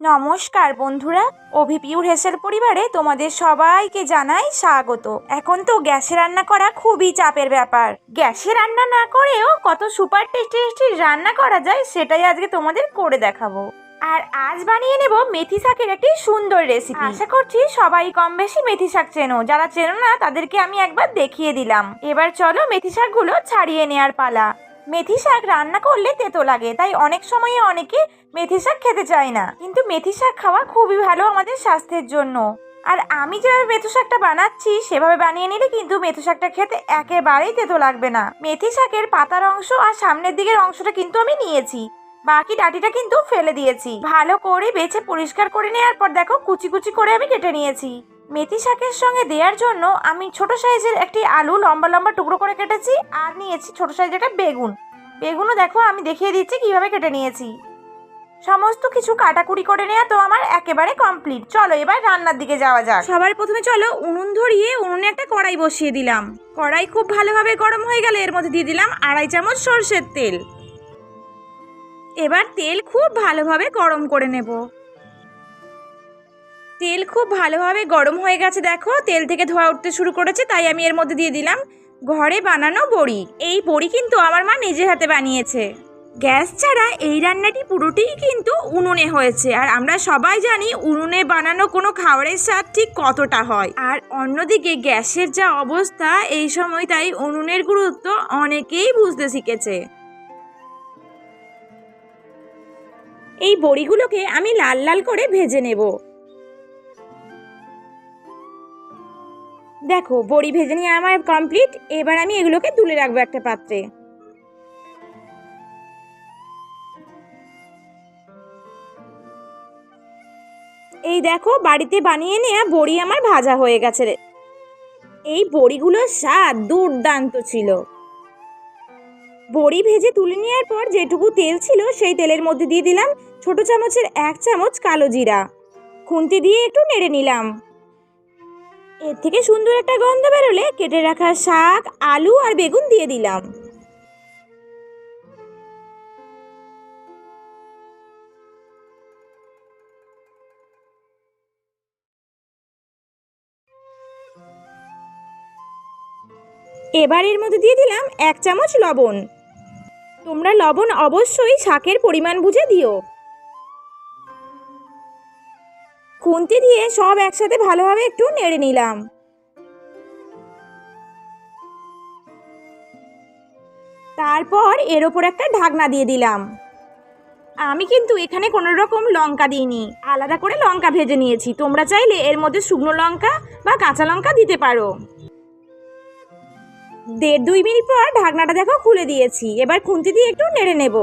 নমস্কার বন্ধুরা, অভিপিউর হেসেল পরিবারে তোমাদের সবাইকে জানাই স্বাগত। এখন তো গ্যাসে রান্না করা খুবই চাপের ব্যাপার। গ্যাসে রান্না না করেও কত সুপার টেস্টি টেস্টি রান্না করা যায় সেটাই আজকে তোমাদের করে দেখাবো। আর আজ বানিয়ে নেব মেথি শাকের একটি সুন্দর রেসিপি। আশা করছি সবাই কম বেশি মেথি শাক চেনো, যারা চেনো না তাদেরকে আমি একবার দেখিয়ে দিলাম। এবার চলো মেথি শাকগুলো ছাড়িয়ে নেওয়ার পালা। মেথি শাক রান্না করলে তেতো লাগে, তাই অনেক সময় অনেকে মেথি শাক খেতে চায় না, কিন্তু মেথি শাক খাওয়া খুবই ভালো আমাদের স্বাস্থ্যের জন্য। আর আমি যেভাবে মেথি শাকটা বানাচ্ছি সেভাবে বানিয়ে নিলে কিন্তু মেথি শাকটা খেতে একেবারেই তেতো লাগবে না। মেথি শাকের পাতার অংশ আর সামনের দিকের অংশটা কিন্তু আমি নিয়েছি, বাকি ডাঁটিটা কিন্তু ফেলে দিয়েছি। ভালো করে বেছে পরিষ্কার করে নেওয়ার পর দেখো কুচি কুচি করে আমি কেটে নিয়েছি। মেথি শাকের সঙ্গে দেওয়ার জন্য আমি ছোট সাইজের একটি আলু লম্বা লম্বা টুকরো করে কেটেছি, আর নিয়েছি ছোট সাইজের একটা বেগুনও দেখো আমি দেখিয়ে দিচ্ছি কিভাবে কেটে নিয়েছি। সমস্ত কিছু কাটাকুটি করে নেওয়া তো আমার একেবারে কমপ্লিট। চলো এবার রান্নার দিকে যাওয়া যাক। সবার প্রথমে চলো উনুন ধরিয়ে উনুনে একটা কড়াই বসিয়ে দিলাম। কড়াই খুব ভালোভাবে গরম হয়ে গেলে এর মধ্যে দিয়ে দিলাম 2.5 চামচ সরষের তেল। এবার তেল খুব ভালোভাবে গরম করে নেব। তেল খুব ভালোভাবে গরম হয়ে গেছে, দেখো তেল থেকে ধোঁয়া উঠতে শুরু করেছে, তাই আমি এর মধ্যে দিয়ে দিলাম ঘরে বানানো বড়ি। এই বড়ি কিন্তু আমার মা নিজের হাতে বানিয়েছে। গ্যাস ছাড়া এই রান্নাটি পুরোটিই কিন্তু উনুনে হয়েছে, আর আমরা সবাই জানি উনুনে বানানো কোনো খাবারের স্বাদ ঠিক কতটা হয়। আর অন্যদিকে গ্যাসের যা অবস্থা এই সময়, তাই উনুনের গুরুত্ব অনেকেই বুঝতে শিখেছে। এই বড়িগুলোকে আমি লাল লাল করে ভেজে নেব। দেখো বড়ি ভেজে নিয়ে আমার কমপ্লিট। এবার আমি এগুলোকে তুলে রাখবো একটা পাত্রে। এই দেখো বাড়িতে বানিয়ে নেওয়া বড়ি আমার ভাজা হয়ে গেছে। এই বড়িগুলোর স্বাদ দুর্দান্ত ছিল। বড়ি ভেজে তুলে নেওয়ার পর যেটুকু তেল ছিল সেই তেলের মধ্যে দিয়ে দিলাম ছোট চামচের 1 চামচ কালো জিরা। খুন্তি দিয়ে একটু নেড়ে নিলাম। এর থেকে সুন্দর একটা গন্ধ বেরোলে কেটে রাখা শাক, আলু আর বেগুন দিয়ে দিলাম। এবার এর মধ্যে দিয়ে দিলাম 1 চামচ লবণ। তোমরা লবণ অবশ্যই শাকের পরিমাণ বুঝে দিও। খুন্তি দিয়ে সব একসাথে ভালোভাবে একটু নেড়ে নিলাম। তারপর এর ওপর একটা ঢাকনা দিয়ে দিলাম। আমি কিন্তু এখানে কোনো রকম লঙ্কা দিইনি, আলাদা করে লঙ্কা ভেজে নিয়েছি। তোমরা চাইলে এর মধ্যে শুকনো লঙ্কা বা কাঁচা লঙ্কা দিতে পারো। 1.5-2 মিনিট পর ঢাকনাটা দেখো খুলে দিয়েছি। এবার খুন্তি দিয়ে একটু নেড়ে নেব।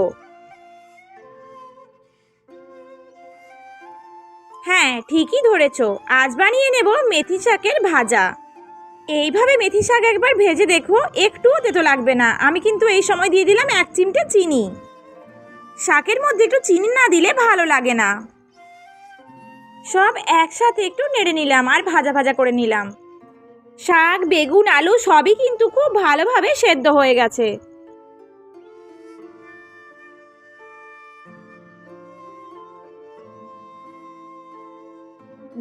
হ্যাঁ ঠিকই ধরেছো, আজ বানিয়ে নেব মেথি শাকের ভাজা। এইভাবে মেথি শাক একবার ভেজে দেখো, একটুও তেতো লাগবে না। আমি কিন্তু এই সময় দিয়ে দিলাম 1 চিমটে চিনি। শাকের মধ্যে একটু চিনি না দিলে ভালো লাগে না। সব একসাথে একটু নেড়ে নিলাম আর ভাজা ভাজা করে নিলাম। শাক, বেগুন, আলু সবই কিন্তু খুব ভালোভাবে সেদ্ধ হয়ে গেছে।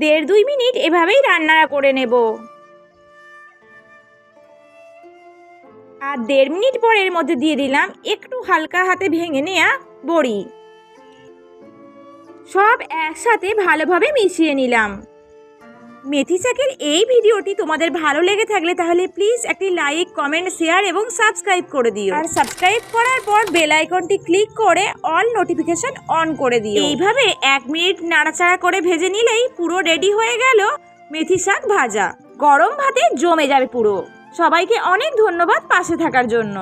দেড় 2 মিনিট এভাবেই রান্না করে নেব। আর 1.5 মিনিট পর এর মধ্যে দিয়ে দিলাম একটু হালকা হাতে ভেঙে নেওয়া বড়ি। সব একসাথে ভালোভাবে মিশিয়ে নিলাম। মেথি শাকের এই ভিডিওটি তোমাদের ভালো লেগে থাকলে তাহলে প্লিজ একটি লাইক, কমেন্ট, শেয়ার এবং সাবস্ক্রাইব করে দিও। আর সাবস্ক্রাইব করার পর বেল আইকনটি ক্লিক করে অল নোটিফিকেশন অন করে দিও। এইভাবে 1 মিনিট নাড়াচাড়া করে ভেজে নিলেই পুরো রেডি হয়ে গেল মেথি শাক ভাজা। গরম ভাতে জমে যাবে পুরো। সবাইকে অনেক ধন্যবাদ পাশে থাকার জন্য।